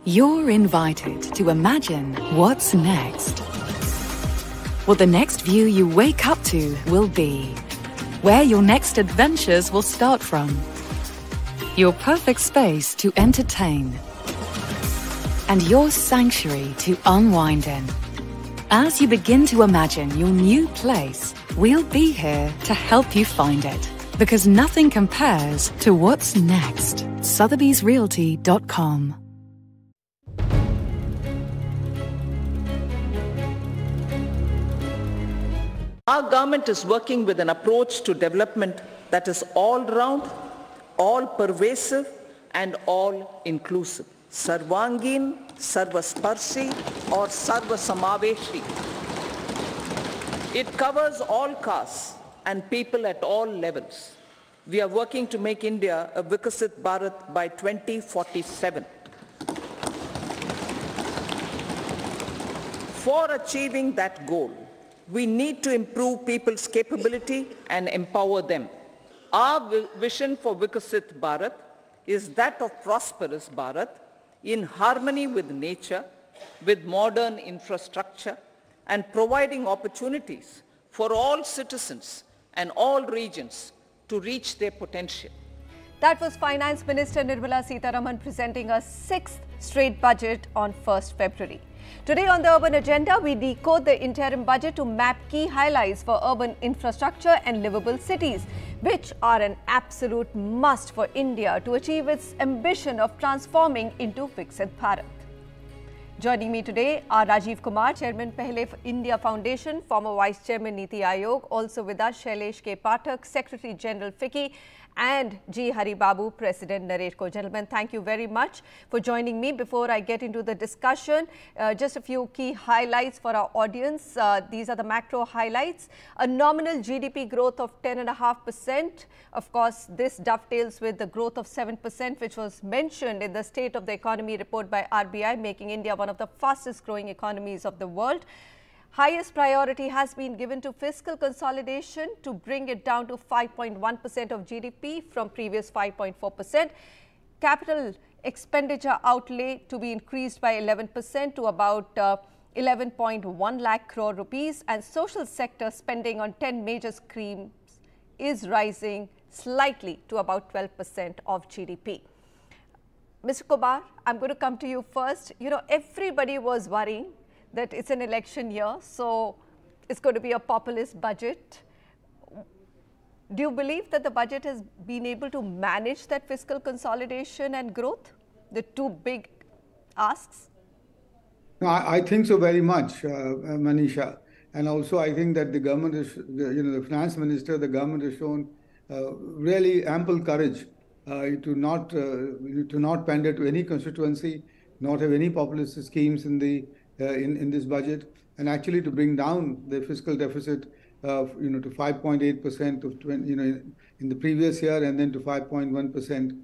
You're invited to imagine what's next. What the next view you wake up to will be. Where your next adventures will start from. Your perfect space to entertain. And your sanctuary to unwind in. As you begin to imagine your new place, we'll be here to help you find it. Because nothing compares to what's next. Sotheby'sRealty.com. Our government is working with an approach to development that is all-round, all-pervasive and all-inclusive. Sarvangin, Sarvasparshi or Sarvasamaveshi. It covers all castes and people at all levels. We are working to make India a Viksit Bharat by 2047. For achieving that goal, we need to improve people's capability and empower them. Our vision for Viksit Bharat is that of prosperous Bharat in harmony with nature, with modern infrastructure, and providing opportunities for all citizens and all regions to reach their potential. That was Finance Minister Nirmala Sitharaman presenting a sixth straight budget on 1st February. Today on the Urban Agenda, we decode the interim budget to map key highlights for urban infrastructure and livable cities, which are an absolute must for India to achieve its ambition of transforming into Viksit Bharat. Joining me today are Rajiv Kumar, Chairman Pahle India Foundation, former Vice Chairman NITI Aayog, also with us Shailesh K Pathak, Secretary General FICCI, and G. Hari Babu, President NAREDCO. Gentlemen, thank you very much for joining me. Before I get into the discussion, just a few key highlights for our audience. These are the macro highlights. A nominal GDP growth of 10.5%. Of course, this dovetails with the growth of 7%, which was mentioned in the State of the Economy report by RBI, making India one of the fastest growing economies of the world. Highest priority has been given to fiscal consolidation to bring it down to 5.1% of GDP from previous 5.4%. Capital expenditure outlay to be increased by 11% to about 11.1 lakh crore rupees, and social sector spending on 10 major schemes is rising slightly to about 12% of GDP. Mr. Kumar, I'm going to come to you first. You know, everybody was worrying that it's an election year, so it's going to be a populist budget. Do you believe that the budget has been able to manage that fiscal consolidation and growth, the two big asks? No, I think so very much, Manisha. And also I think that the government is, the Finance Minister, the government has shown really ample courage to not pander to any constituency, not have any populist schemes in the in this budget, and actually to bring down the fiscal deficit to 5.8% of in the previous year, and then to 5.1%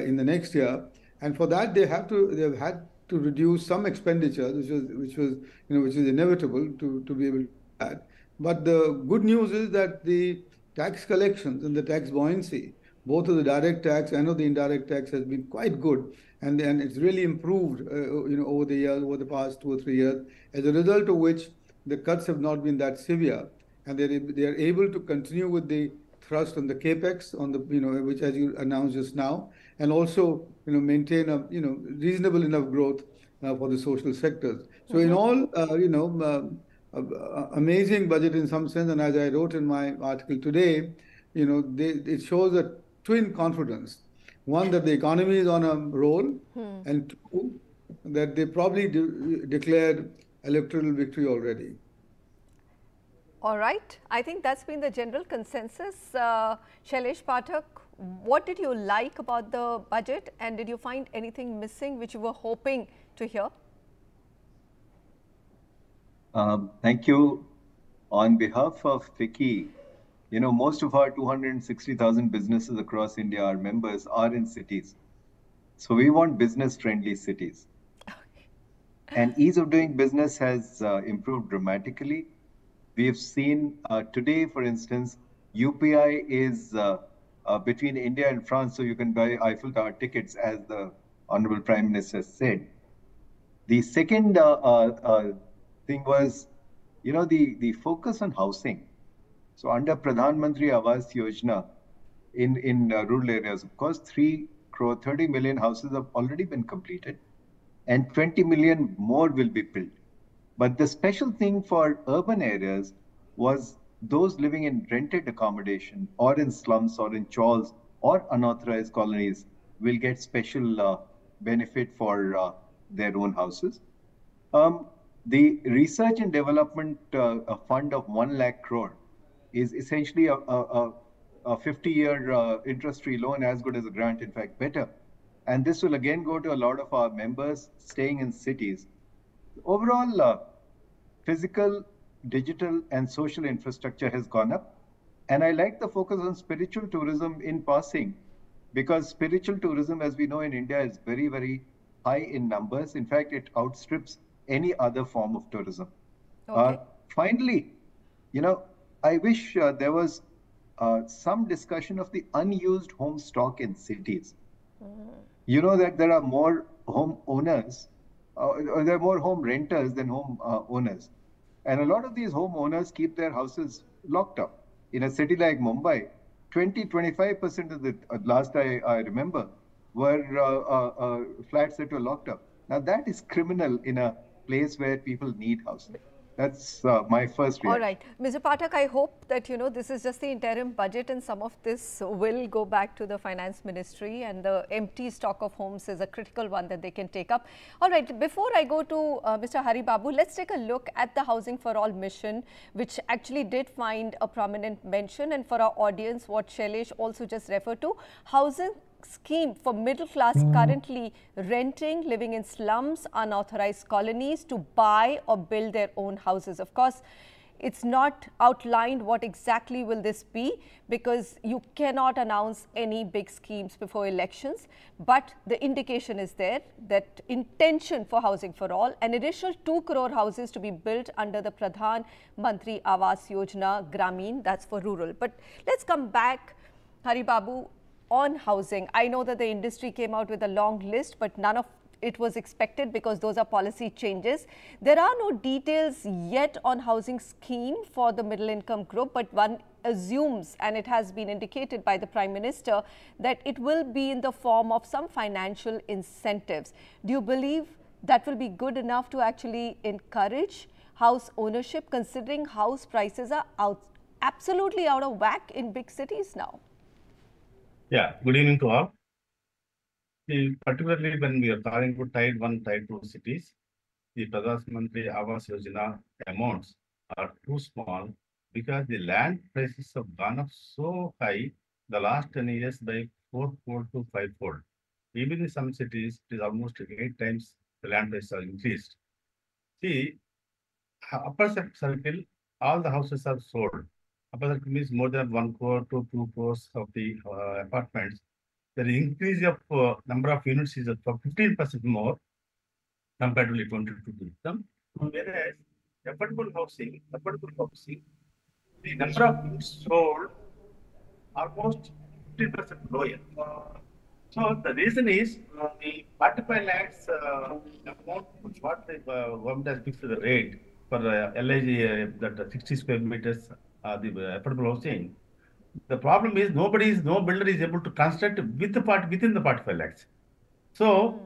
in the next year. And for that they've had to reduce some expenditure, which was inevitable to be able to do that. But the good news is that the tax collections and the tax buoyancy, both of the direct tax and of the indirect tax, has been quite good, and it's really improved over the years, over the past 2 or 3 years, as a result of which the cuts have not been that severe, and they are able to continue with the thrust on the capex, on the which, as you announced just now, and also maintain a reasonable enough growth for the social sectors. So in all, amazing budget in some sense, and as I wrote in my article today, it shows a twin confidence. One, that the economy is on a roll, and two, that they probably declared electoral victory already. All right. I think that's been the general consensus. Shailesh Pathak, what did you like about the budget, and did you find anything missing which you were hoping to hear? Thank you. On behalf of FICCI, most of our 260,000 businesses across India, our members, are in cities. So we want business-friendly cities. And ease of doing business has improved dramatically. We have seen today, for instance, UPI is between India and France, so you can buy Eiffel Tower tickets, as the Honorable Prime Minister said. The second thing was, the focus on housing. So under Pradhan Mantri Awas Yojana, in rural areas, of course, 30 million houses have already been completed, and 20 million more will be built. But the special thing for urban areas was those living in rented accommodation or in slums or in chawls or unauthorized colonies will get special benefit for their own houses. The research and development a fund of 1 lakh crore is essentially a 50-year interest-free loan, as good as a grant, in fact, better. And this will again go to a lot of our members staying in cities. Overall, physical, digital, and social infrastructure has gone up. And I like the focus on spiritual tourism in passing, because spiritual tourism, as we know in India, is very, very high in numbers. In fact, it outstrips any other form of tourism. Okay. Finally, I wish there was some discussion of the unused home stock in cities. You know that there are more home owners, there are more home renters than home owners. And a lot of these home owners keep their houses locked up. In a city like Mumbai, 25% of the, last I remember, were flats that were locked up. Now that is criminal in a place where people need housing. That's my first reaction. All right. Mr. Pathak, I hope that, this is just the interim budget and some of this will go back to the Finance Ministry, and the empty stock of homes is a critical one that they can take up. All right. Before I go to Mr. Hari Babu, let's take a look at the Housing for All mission, which actually did find a prominent mention. And for our audience, what Shailesh also just referred to, housing scheme for middle class currently renting, living in slums, unauthorized colonies to buy or build their own houses. Of course, it's not outlined what exactly will this be, because you cannot announce any big schemes before elections. But the indication is there that intention for Housing for All, an additional 2 crore houses to be built under the Pradhan Mantri Awas Yojana Gramin, that's for rural. But let's come back, Hari Babu, on housing. I know that the industry came out with a long list, but none of it was expected because those are policy changes. There are no details yet on housing scheme for the middle income group, but one assumes, and it has been indicated by the Prime Minister, that it will be in the form of some financial incentives. Do you believe that will be good enough to actually encourage house ownership, considering house prices are absolutely out of whack in big cities now? Yeah, good evening to all. Particularly when we are talking about Tier 1, Tier 2 cities, the Pradhan Mantri Awas Yojana amounts are too small because the land prices have gone up so high the last 10 years by 4-fold to 5-fold. Even in some cities, it is almost 8 times the land prices are increased. See, upper circle, all the houses are sold. Upper circle means more than 1 crore to 2 crores of the apartments. The increase of number of units is 15% more compared to the 22 system. Whereas affordable housing, the number of units sold almost 15% lower. So the reason is the 45 lakhs amount, what the government has fixed the rate for LIG, that 60 square meters, the affordable housing. The problem is no builder is able to construct within the 45 lakhs. So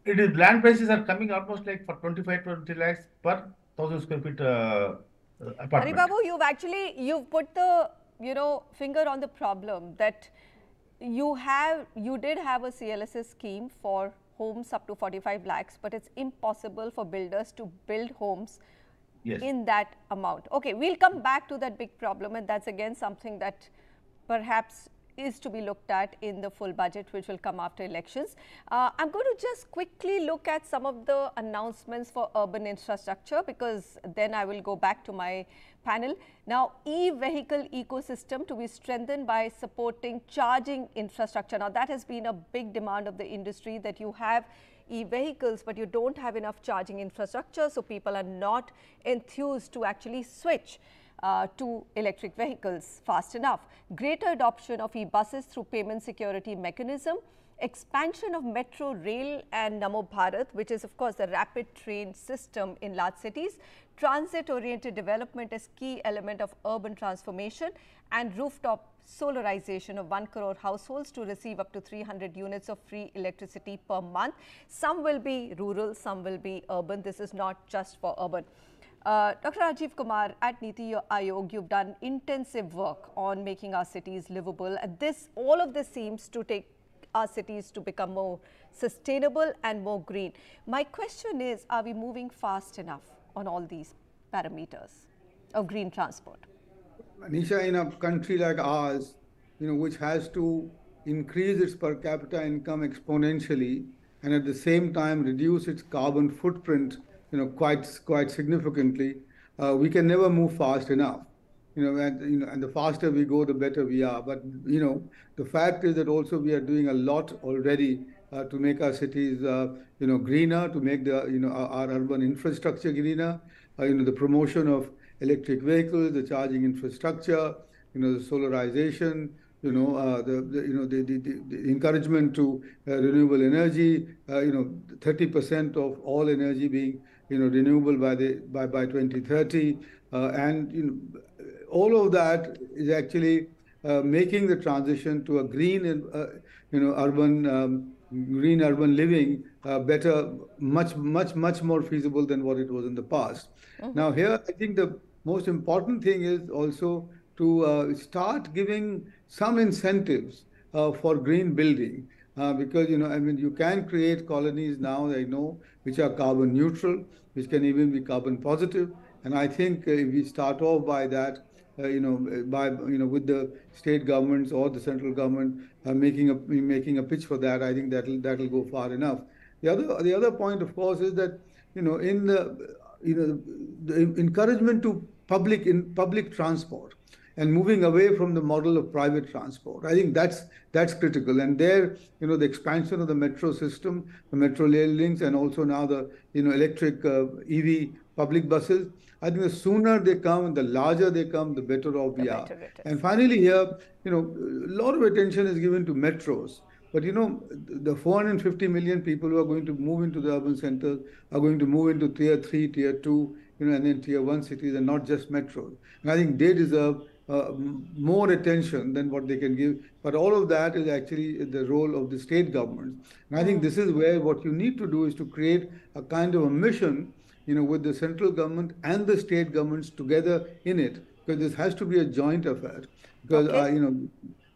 it is land prices are coming almost like for 25-20 lakhs per 1,000 square feet apartment. Hari Babu, you've put the finger on the problem that you did have a CLSS scheme for homes up to 45 lakhs, but it's impossible for builders to build homes in that amount. Okay, we'll come back to that big problem, and that's again something that perhaps is to be looked at in the full budget, which will come after elections. I'm going to just quickly look at some of the announcements for urban infrastructure, because then I will go back to my panel. Now, e-vehicle ecosystem to be strengthened by supporting charging infrastructure. Now, that has been a big demand of the industry, that you have e-vehicles, but you don't have enough charging infrastructure, so people are not enthused to actually switch to electric vehicles fast enough. Greater adoption of e-buses through payment security mechanism, expansion of metro rail and Namo Bharat, which is of course the rapid train system in large cities, transit-oriented development is key element of urban transformation, and rooftop solarization of 1 crore households to receive up to 300 units of free electricity per month. Some will be rural, some will be urban. This is not just for urban. Dr. Rajiv Kumar, at NITI Aayog, you've done intensive work on making our cities livable. And all of this seems to take our cities to become more sustainable and more green. My question is, are we moving fast enough on all these parameters of green transport? Manisha, in a country like ours, which has to increase its per capita income exponentially and at the same time reduce its carbon footprint, quite significantly, we can never move fast enough. And the faster we go, the better we are. But the fact is that also we are doing a lot already to make our cities, greener, to make our urban infrastructure greener. The promotion of electric vehicles, the charging infrastructure, the solarization, the encouragement to renewable energy, 30% of all energy being renewable by 2030, and all of that is actually making the transition to a green green urban living better, much more feasible than what it was in the past. Now here, I think the most important thing is also to start giving some incentives for green building, because you can create colonies now, I know, which are carbon neutral, which can even be carbon positive. And I think if we start off by that, with the state governments or the central government making a pitch for that, I think that'll go far enough. The other point, of course, is that in the encouragement to public transport and moving away from the model of private transport, I think that's critical. And there, the expansion of the metro system, the metro rail links, and also now the electric EV public buses, I think the sooner they come, the larger they come, the better off we are. And finally here, a lot of attention is given to metros. But the 450 million people who are going to move into the urban centers are going to move into tier 3, tier 2, and then tier 1 cities, and not just metros. And I think they deserve more attention than what they can give. But all of that is actually the role of the state governments. And I think this is where what you need to do is to create a kind of a mission, with the central government and the state governments together in it, because this has to be a joint affair. Because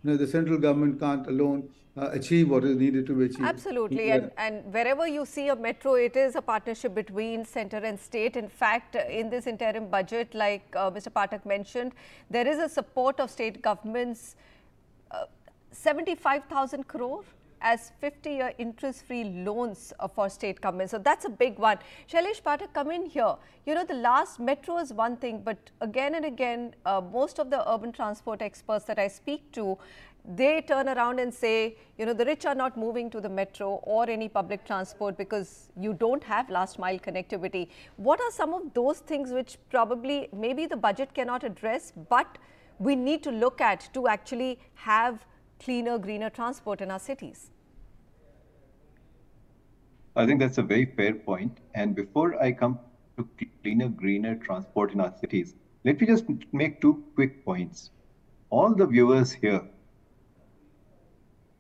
the central government can't alone achieve what is needed to be achieved. Absolutely. And wherever you see a metro, it is a partnership between center and state. In fact, in this interim budget, like Mr. Pathak mentioned, there is a support of state governments, 75,000 crore as 50-year interest-free loans for state governments. So that's a big one. Shailesh Pathak, come in here. The last metro is one thing, but again and again, most of the urban transport experts that I speak to, they turn around and say, the rich are not moving to the metro or any public transport because you don't have last mile connectivity. What are some of those things which probably maybe the budget cannot address, but we need to look at to actually have cleaner, greener transport in our cities? I think that's a very fair point. And before I come to cleaner, greener transport in our cities, let me just make 2 quick points. All the viewers here,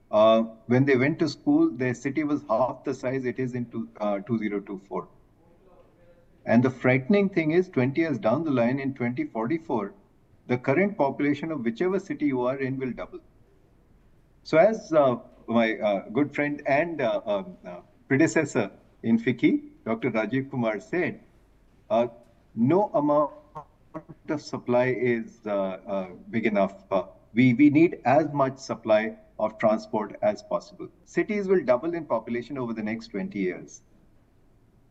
when they went to school, their city was half the size it is in 2024. And the frightening thing is 20 years down the line, in 2044, the current population of whichever city you are in will double. So as my good friend and predecessor in FICCI, Dr. Rajiv Kumar said, no amount of supply is big enough. We need as much supply of transport as possible. Cities will double in population over the next 20 years.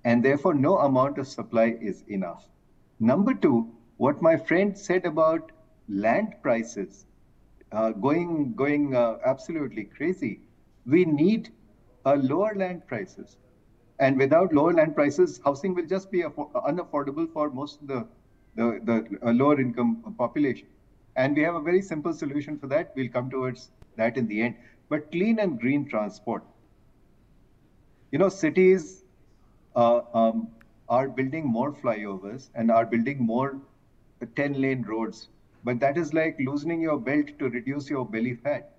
And therefore, no amount of supply is enough. Number 2, what my friend said about land prices going absolutely crazy. We need lower land prices. And without lower land prices, housing will just be unaffordable for most of the lower income population. And we have a very simple solution for that. We'll come towards that in the end. but clean and green transport. Cities are building more flyovers and are building more 10-lane roads, but that is like loosening your belt to reduce your belly fat.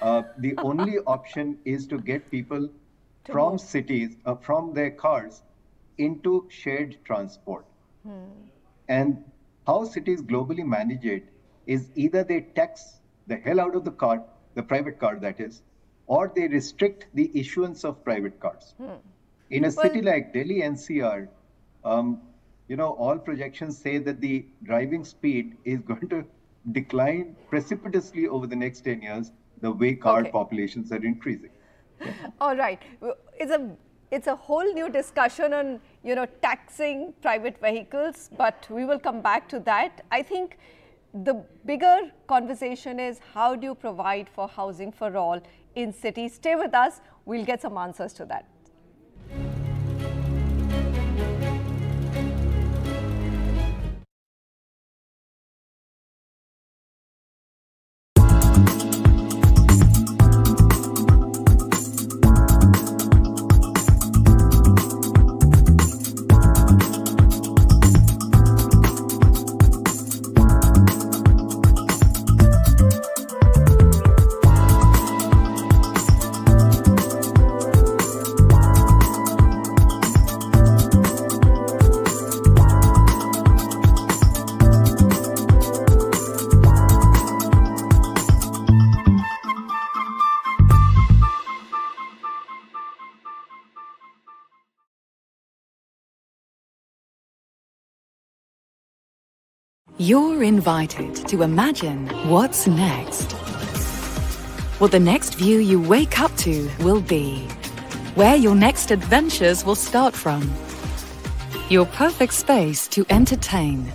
The only option is to get people from cities, from their cars, into shared transport. And how cities globally manage it is either they tax the hell out of the car, the private car that is, or they restrict the issuance of private cars. In a city like Delhi NCR, all projections say that the driving speed is going to decline precipitously over the next 10 years, the way car populations are increasing. All right. It's a whole new discussion on, taxing private vehicles, but we will come back to that. I think the bigger conversation is how do you provide for housing for all in cities? Stay with us. We'll get some answers to that. You're invited to imagine what's next. What the next view you wake up to will be. Where your next adventures will start from. Your perfect space to entertain.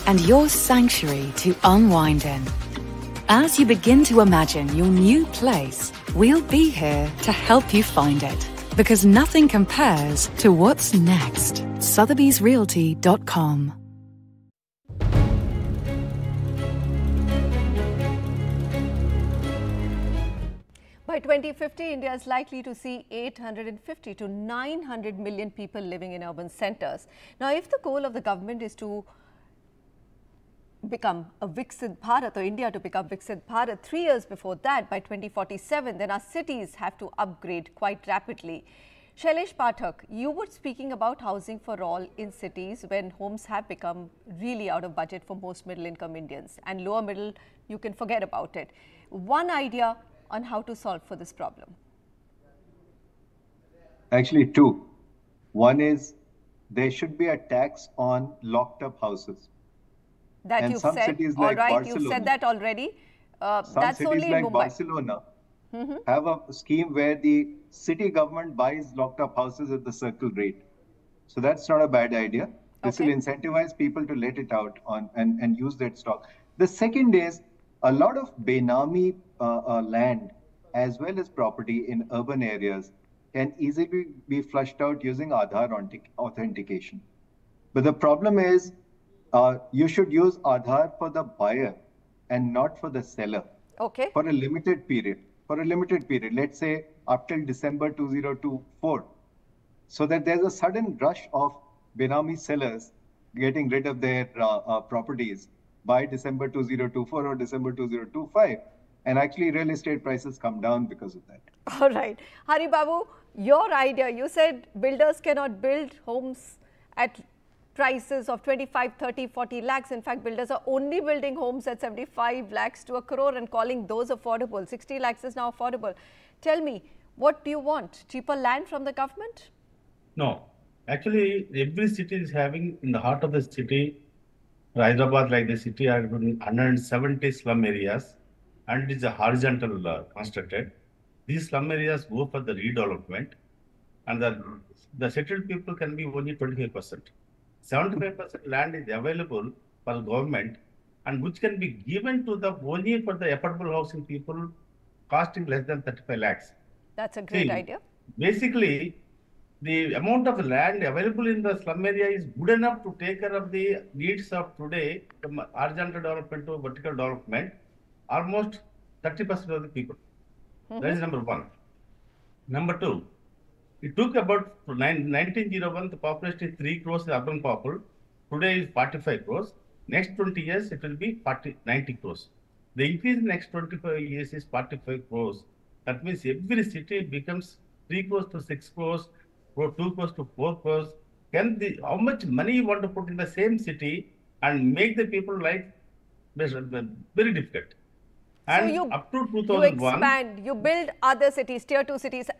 And your sanctuary to unwind in. As you begin to imagine your new place, we'll be here to help you find it. Because nothing compares to what's next. Sotheby'sRealty.com. By 2050, India is likely to see 850 to 900 million people living in urban centers. Now, if the goal of the government is to become a Viksit Bharat, or India to become Viksit Bharat 3 years before that, by 2047, then our cities have to upgrade quite rapidly. Shailesh Pathak, you were speaking about housing for all in cities when homes have become really out of budget for most middle-income Indians, and lower middle, you can forget about it. One idea on how to solve for this problem? Actually, two. One is there should be a tax on locked up houses. That and you've some said, cities all like right, Barcelona, you've said that already. Some that's cities only like in Mumbai. Barcelona have a scheme where the city government buys locked up houses at the circle rate. So that's not a bad idea. This will incentivize people to let it out on and use that stock. The second is a lot of Benami land as well as property in urban areas can easily be flushed out using Aadhaar authentication. But the problem is you should use Aadhaar for the buyer and not for the seller. Okay. For a limited period. Let's say up till December 2024. So that there's a sudden rush of Benami sellers getting rid of their properties by December 2024 or December 2025. And actually real estate prices come down because of that. All right. Hari Babu, your idea, you said builders cannot build homes at prices of 25, 30, 40 lakhs. In fact, builders are only building homes at 75 lakhs to a crore and calling those affordable. 60 lakhs is now affordable. Tell me, what do you want? Cheaper land from the government? No. Actually, every city is having, in the heart of the city, Hyderabad, like the city, are 170 slum areas, and it is a horizontal constructed. These slum areas go for the redevelopment, and the settled people can be only 25%. 75% land is available for government, and which can be given to the only for the affordable housing people costing less than 35 lakhs. That's a great idea. Basically, the amount of land available in the slum area is good enough to take care of the needs of today, from horizontal development to vertical development, almost 30% of the people. That is number one. Number two, it took about 1901, the population is 3 crores, the urban population. Today is 45 crores. Next 20 years, it will be 90 crores. The increase in the next 25 years is 45 crores. That means every city becomes 3 crores to 6 crores, or 2 crores to 4 crores. How much money you want to put in the same city and make the people life very difficult? And so up to 2001, you expand, you build other cities, tier 2 cities.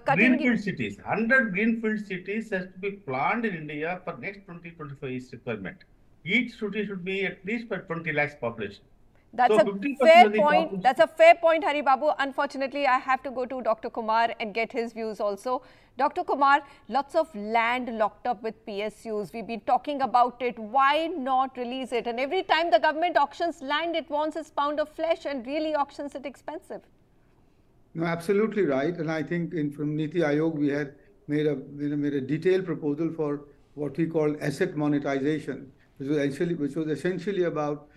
Greenfield cities, 100 greenfield cities has to be planned in India for next 20-25 years requirement. Each city should be at least for 20 lakhs population. That's so a fair point. That's a fair point, Hari Babu. Unfortunately, I have to go to Dr. Kumar and get his views also. Dr. Kumar, lots of land locked up with PSUs. We've been talking about it. Why not release it? And every time the government auctions land, it wants its pound of flesh and really auctions it expensive. No, absolutely right. And I think from NITI Aayog, we had made a detailed proposal for what we call asset monetization, which was essentially about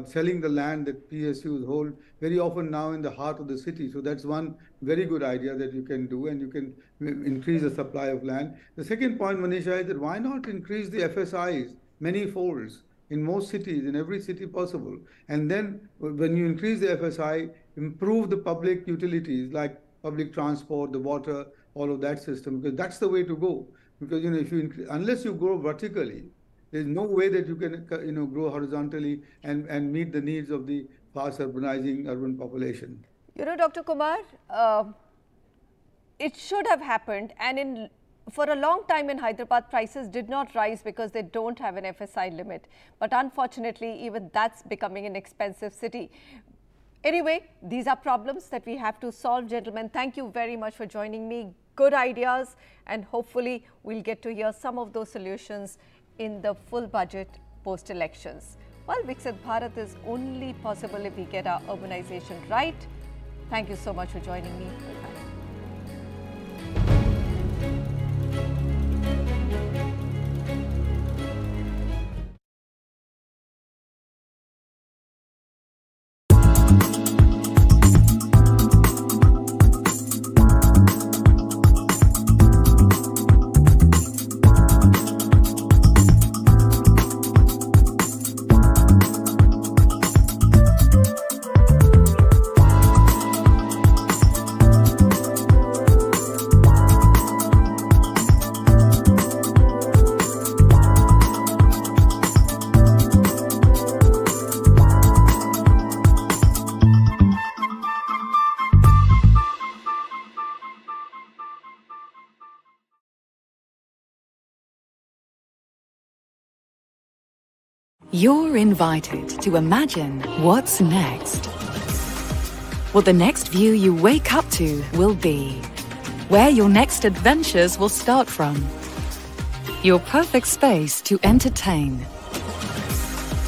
selling the land that PSUs hold very often now in the heart of the city. So that's one very good idea that you can do, and you can increase the supply of land. The second point, Manisha, is that why not increase the FSIs many folds in most cities, in every city possible. And then when you increase the FSI, improve the public utilities like public transport, the water, all of that system, because that's the way to go. Because unless you grow vertically, there's no way that you can grow horizontally and meet the needs of the fast urbanizing urban population. Dr. Kumar, it should have happened, and for a long time in Hyderabad, prices did not rise because they don't have an FSI limit. But unfortunately, even that's becoming an expensive city. Anyway, these are problems that we have to solve, gentlemen. Thank you very much for joining me. Good ideas, and hopefully we'll get to hear some of those solutions in the full budget post-elections. Well, Viksit Bharat is only possible if we get our urbanization right. Thank you so much for joining me. You're invited to imagine what's next. What the next view you wake up to will be. Where your next adventures will start from. Your perfect space to entertain.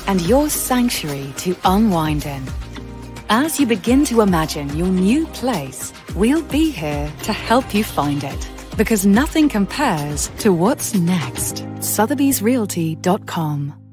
And your sanctuary to unwind in. As you begin to imagine your new place, we'll be here to help you find it. Because nothing compares to what's next. Sotheby'sRealty.com